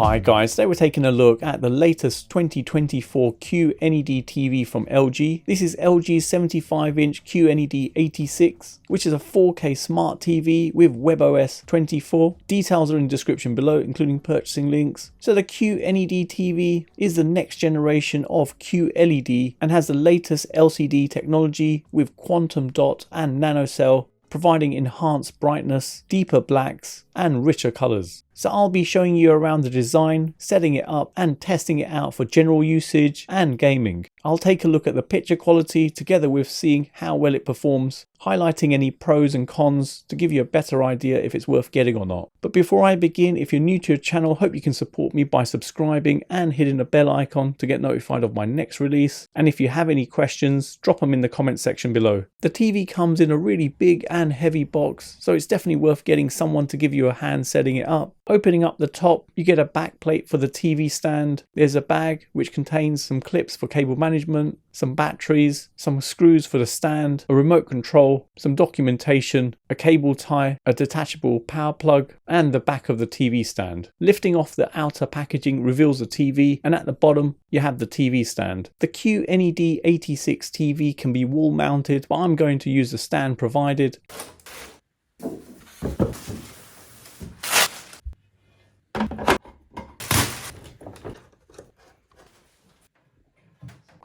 Hi guys, today we're taking a look at the latest 2024 QNED TV from LG. This is LG's 75-inch QNED86, which is a 4K smart TV with WebOS 24. Details are in the description below, including purchasing links. So the QNED TV is the next generation of QLED and has the latest LCD technology with quantum dot and nanocell, providing enhanced brightness, deeper blacks, and richer colors. So I'll be showing you around the design, setting it up, and testing it out for general usage and gaming. I'll take a look at the picture quality together with seeing how well it performs, highlighting any pros and cons to give you a better idea if it's worth getting or not. But before I begin, if you're new to the channel, hope you can support me by subscribing and hitting the bell icon to get notified of my next release. And if you have any questions, drop them in the comment section below. The TV comes in a really big and heavy box, so it's definitely worth getting someone to give you a hand setting it up. Opening up the top, you get a back plate for the TV stand. There's a bag which contains some clips for cable management, some batteries, some screws for the stand, a remote control, some documentation, a cable tie, a detachable power plug, and the back of the TV stand. Lifting off the outer packaging reveals the TV, and at the bottom you have the TV stand. The QNED86 TV can be wall mounted, but I'm going to use the stand provided.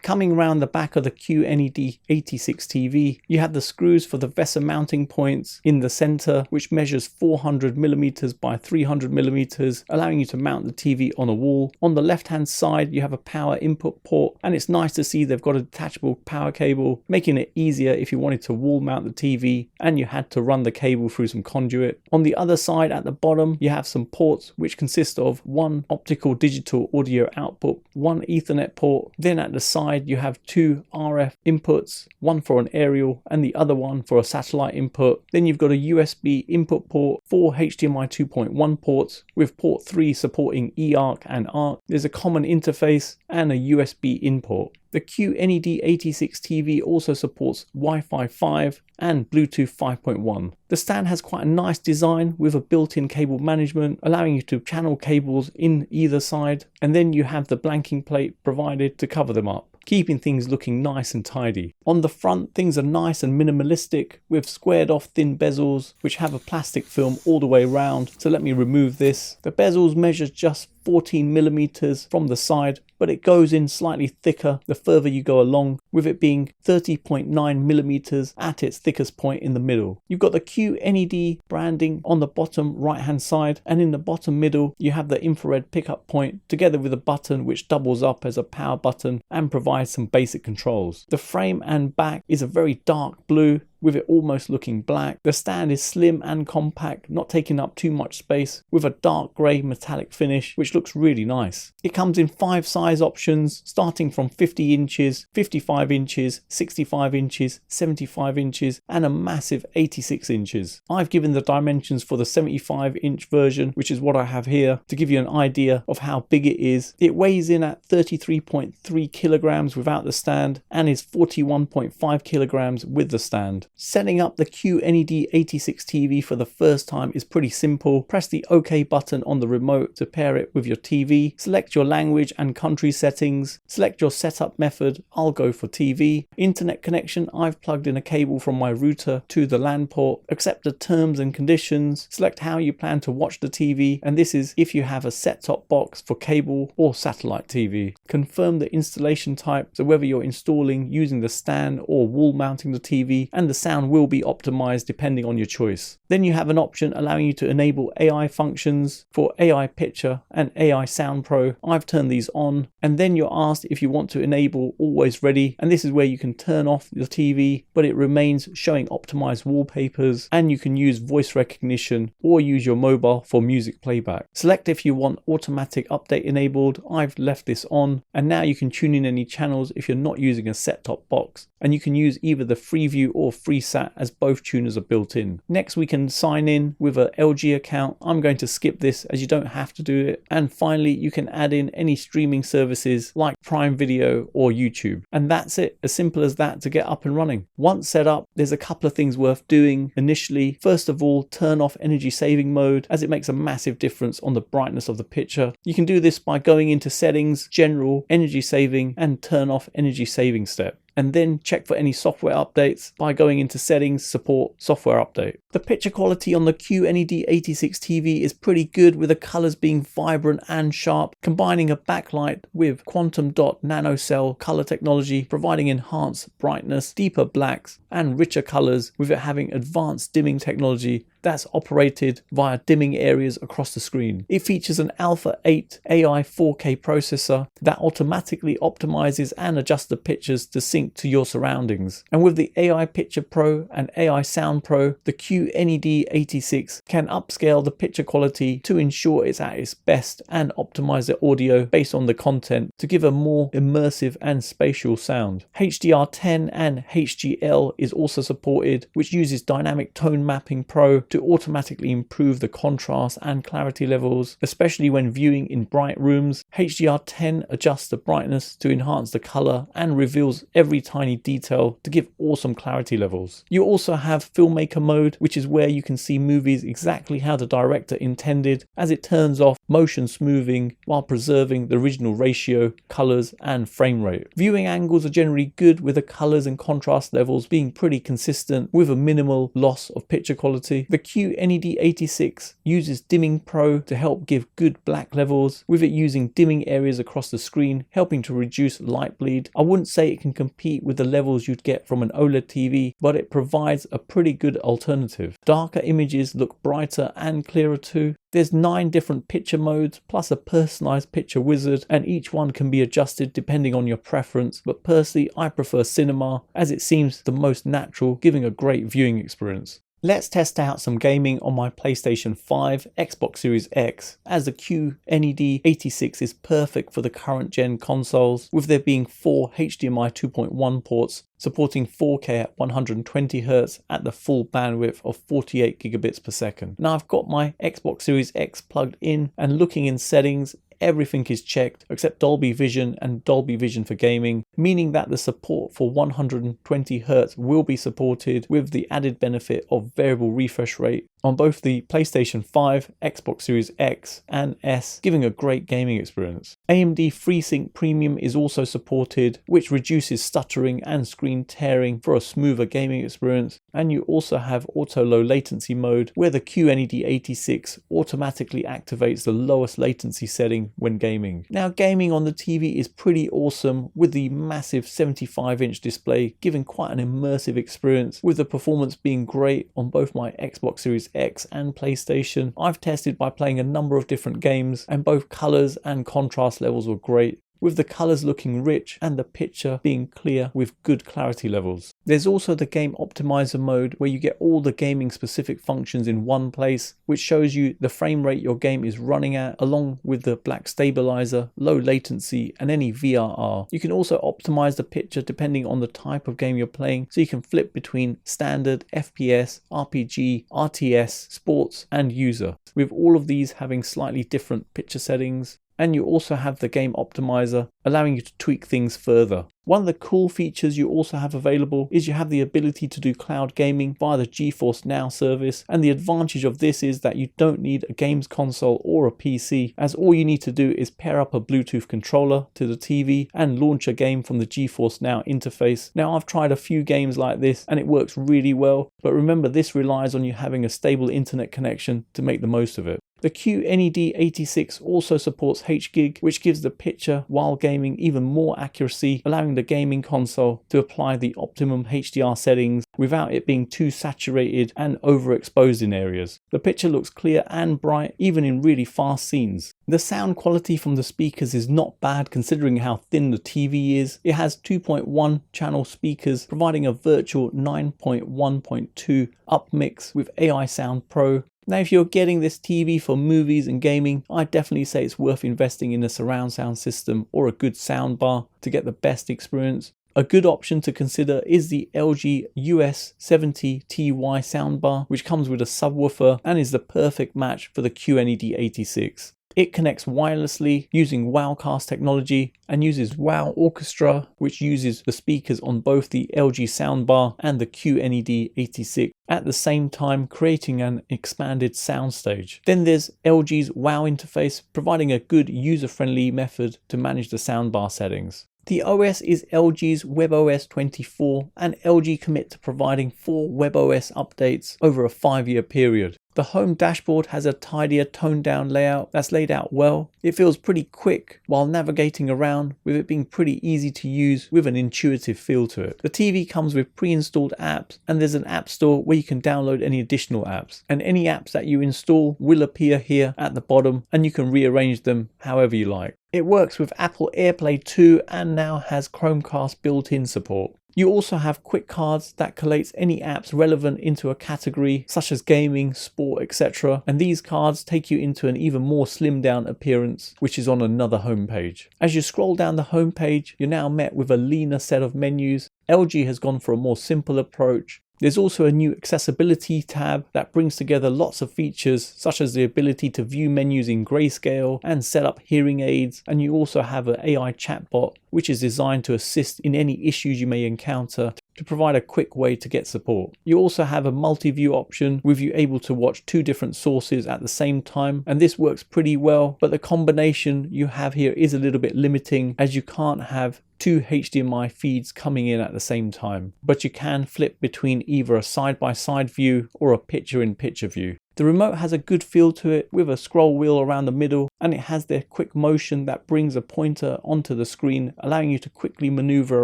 Coming around the back of the QNED86 TV, you have the screws for the VESA mounting points in the center, which measures 400mm by 300mm, allowing you to mount the TV on a wall. On the left hand side, you have a power input port, and it's nice to see they've got a detachable power cable, making it easier if you wanted to wall mount the TV and you had to run the cable through some conduit. On the other side at the bottom, you have some ports which consist of one optical digital audio output, one Ethernet port. Then at the side, you have two RF inputs, one for an aerial and the other one for a satellite input. Then you've got a USB input port, 4 HDMI 2.1 ports with port 3 supporting eARC and ARC. There's a common interface and a USB in port. The QNED86 TV also supports Wi-Fi 5 and Bluetooth 5.1. The stand has quite a nice design with a built-in cable management, allowing you to channel cables in either side, and then you have the blanking plate provided to cover them up, keeping things looking nice and tidy. On the front, things are nice and minimalistic with squared off thin bezels which have a plastic film all the way around. So let me remove this. The bezels measure just 14mm from the side, but it goes in slightly thicker the further you go along, with it being 30.9mm at its thickest point in the middle. You've got the QNED branding on the bottom right hand side, and in the bottom middle you have the infrared pickup point together with a button which doubles up as a power button and provides some basic controls. The frame and back is a very dark blue, with it almost looking black. The stand is slim and compact, not taking up too much space, with a dark grey metallic finish which looks really nice. It comes in 5 size options starting from 50 inches, 55 inches, 65 inches, 75 inches and a massive 86 inches. I've given the dimensions for the 75-inch version, which is what I have here, to give you an idea of how big it is. It weighs in at 33.3 kilograms without the stand and is 41.5 kilograms with the stand. Setting up the QNED86 TV for the first time is pretty simple. Press the OK button on the remote to pair it with your TV. Select your language and country settings. Select your setup method. I'll go for TV. Internet connection, I've plugged in a cable from my router to the LAN port. Accept the terms and conditions. Select how you plan to watch the TV, and this is if you have a set-top box for cable or satellite TV. Confirm the installation type, so whether you're installing using the stand or wall mounting the TV, and the sound will be optimized depending on your choice. Then you have an option allowing you to enable AI functions for AI Picture and AI Sound Pro. I've turned these on, and then you're asked if you want to enable Always Ready, and this is where you can turn off your TV but it remains showing optimized wallpapers, and you can use voice recognition or use your mobile for music playback. Select if you want automatic update enabled. I've left this on, and now you can tune in any channels if you're not using a set-top box, and you can use either the Freeview or FreeSat as both tuners are built in. Next, we can sign in with an LG account. I'm going to skip this as you don't have to do it. And finally, you can add in any streaming services like Prime Video or YouTube. And that's it, as simple as that to get up and running. Once set up, there's a couple of things worth doing initially. First of all, turn off energy saving mode, as it makes a massive difference on the brightness of the picture. You can do this by going into settings, general, energy saving, and turn off energy saving step. And then check for any software updates by going into settings, support, software update. The picture quality on the QNED86 TV is pretty good, with the colors being vibrant and sharp, combining a backlight with quantum dot nanocell color technology, providing enhanced brightness, deeper blacks, and richer colors, with it having advanced dimming technology that's operated via dimming areas across the screen. It features an Alpha 8 AI 4K processor that automatically optimizes and adjusts the pictures to sync to your surroundings. And with the AI Picture Pro and AI Sound Pro, the QNED86 can upscale the picture quality to ensure it's at its best and optimize the audio based on the content to give a more immersive and spatial sound. HDR10 and HGL is also supported, which uses Dynamic Tone Mapping Pro to automatically improve the contrast and clarity levels, especially when viewing in bright rooms. HDR10 adjusts the brightness to enhance the color and reveals every tiny detail to give awesome clarity levels. You also have Filmmaker mode, which is where you can see movies exactly how the director intended, as it turns off motion smoothing while preserving the original ratio, colors, and frame rate. Viewing angles are generally good, with the colors and contrast levels being pretty consistent with a minimal loss of picture quality. The QNED86 uses Dimming Pro to help give good black levels, with it using dimming areas across the screen, helping to reduce light bleed. I wouldn't say it can compete with the levels you'd get from an OLED TV, but it provides a pretty good alternative. Darker images look brighter and clearer too. There's 9 different picture modes plus a personalized picture wizard, and each one can be adjusted depending on your preference, but personally I prefer Cinema, as it seems the most natural, giving a great viewing experience. Let's test out some gaming on my PlayStation 5, Xbox Series X, as the QNED86 is perfect for the current gen consoles, with there being 4 HDMI 2.1 ports supporting 4K at 120Hz at the full bandwidth of 48 gigabits per second. Now I've got my Xbox Series X plugged in, and looking in settings, everything is checked except Dolby Vision and Dolby Vision for gaming, meaning that the support for 120Hz will be supported, with the added benefit of variable refresh rate on both the PlayStation 5, Xbox Series X and S, giving a great gaming experience. AMD FreeSync Premium is also supported, which reduces stuttering and screen tearing for a smoother gaming experience. And you also have Auto Low Latency mode, where the QNED86 automatically activates the lowest latency setting when gaming. Now, gaming on the TV is pretty awesome, with the massive 75-inch display giving quite an immersive experience, with the performance being great on both my Xbox Series X and PlayStation. I've tested by playing a number of different games, and both colors and contrast levels were great, with the colors looking rich and the picture being clear with good clarity levels. There's also the game optimizer mode, where you get all the gaming specific functions in one place, which shows you the frame rate your game is running at, along with the black stabilizer, low latency, and any VRR. You can also optimize the picture depending on the type of game you're playing, so you can flip between standard, FPS, RPG, RTS, sports, and user, with all of these having slightly different picture settings. And you also have the game optimizer, allowing you to tweak things further. One of the cool features you also have available is you have the ability to do cloud gaming via the GeForce Now service, and the advantage of this is that you don't need a games console or a PC, as all you need to do is pair up a Bluetooth controller to the TV and launch a game from the GeForce Now interface. Now, I've tried a few games like this and it works really well, but remember, this relies on you having a stable internet connection to make the most of it. The QNED86 also supports HGig, which gives the picture while gaming even more accuracy, allowing the gaming console to apply the optimum HDR settings without it being too saturated and overexposed in areas. The picture looks clear and bright even in really fast scenes. The sound quality from the speakers is not bad considering how thin the TV is. It has 2.1 channel speakers, providing a virtual 9.1.2 upmix with AI Sound Pro. Now, if you're getting this TV for movies and gaming, I'd definitely say it's worth investing in a surround sound system or a good sound bar to get the best experience. A good option to consider is the LG US70TY soundbar, which comes with a subwoofer and is the perfect match for the QNED86. It connects wirelessly using Wowcast technology and uses Wow Orchestra, which uses the speakers on both the LG soundbar and the QNED86 at the same time, creating an expanded soundstage. Then there's LG's Wow interface, providing a good user-friendly method to manage the soundbar settings. The OS is LG's WebOS 24, and LG commit to providing 4 WebOS updates over a 5-year period. The home dashboard has a tidier, toned down layout that's laid out well. It feels pretty quick while navigating around, with it being pretty easy to use with an intuitive feel to it. The TV comes with pre-installed apps, and there's an app store where you can download any additional apps. And any apps that you install will appear here at the bottom, and you can rearrange them however you like. It works with Apple AirPlay 2 and now has Chromecast built-in support. You also have quick cards that collates any apps relevant into a category such as gaming, sport, etc. And these cards take you into an even more slimmed down appearance, which is on another homepage. As you scroll down the homepage, you're now met with a leaner set of menus. LG has gone for a more simple approach. There's also a new accessibility tab that brings together lots of features such as the ability to view menus in grayscale and set up hearing aids, and you also have an AI chatbot which is designed to assist in any issues you may encounter to provide a quick way to get support. You also have a multi-view option with you able to watch 2 different sources at the same time, and this works pretty well, but the combination you have here is a little bit limiting as you can't have 2 HDMI feeds coming in at the same time, but you can flip between either a side-by-side view or a picture-in-picture view. The remote has a good feel to it with a scroll wheel around the middle, and it has the quick motion that brings a pointer onto the screen, allowing you to quickly maneuver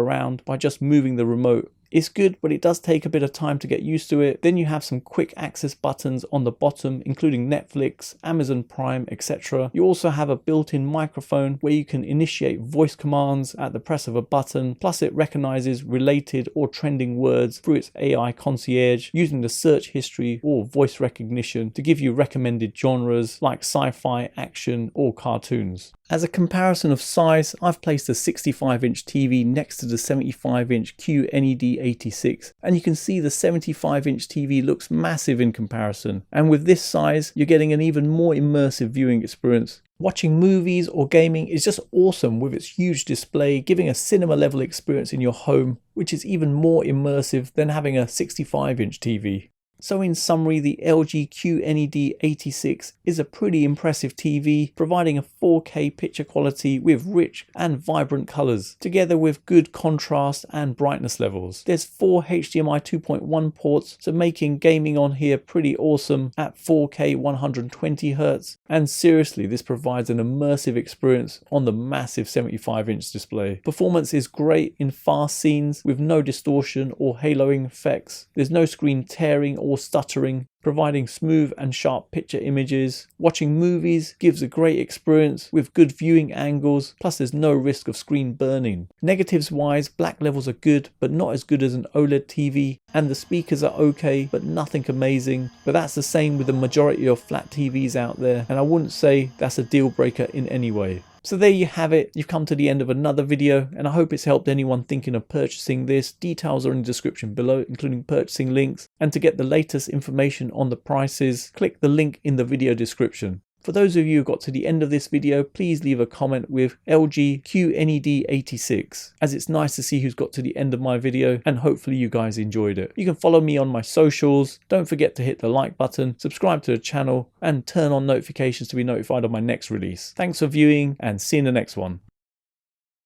around by just moving the remote. It's good, but it does take a bit of time to get used to it. Then you have some quick access buttons on the bottom, including Netflix, Amazon Prime, etc. You also have a built-in microphone where you can initiate voice commands at the press of a button, plus it recognizes related or trending words through its AI concierge using the search history or voice recognition to give you recommended genres like sci-fi, action, or cartoons. As a comparison of size, I've placed a 65-inch TV next to the 75-inch QNED86, and you can see the 75-inch TV looks massive in comparison. And with this size, you're getting an even more immersive viewing experience. Watching movies or gaming is just awesome with its huge display, giving a cinema level experience in your home, which is even more immersive than having a 65-inch TV. So in summary, the LG QNED86 is a pretty impressive TV, providing a 4K picture quality with rich and vibrant colors, together with good contrast and brightness levels. There's 4 HDMI 2.1 ports, so making gaming on here pretty awesome at 4K 120Hz. And seriously, this provides an immersive experience on the massive 75-inch display. Performance is great in fast scenes with no distortion or haloing effects. There's no screen tearing or stuttering, providing smooth and sharp picture images. Watching movies gives a great experience with good viewing angles, plus there's no risk of screen burning. Negatives wise, black levels are good, but not as good as an OLED TV, and the speakers are okay, but nothing amazing. But that's the same with the majority of flat TVs out there, and I wouldn't say that's a deal breaker in any way. So there you have it. You've come to the end of another video, and I hope it's helped anyone thinking of purchasing this. Details are in the description below, including purchasing links. And to get the latest information on the prices, click the link in the video description. For those of you who got to the end of this video, please leave a comment with LG QNED86, as it's nice to see who's got to the end of my video, and hopefully you guys enjoyed it. You can follow me on my socials. Don't forget to hit the like button, subscribe to the channel, and turn on notifications to be notified of my next release. Thanks for viewing, and see you in the next one.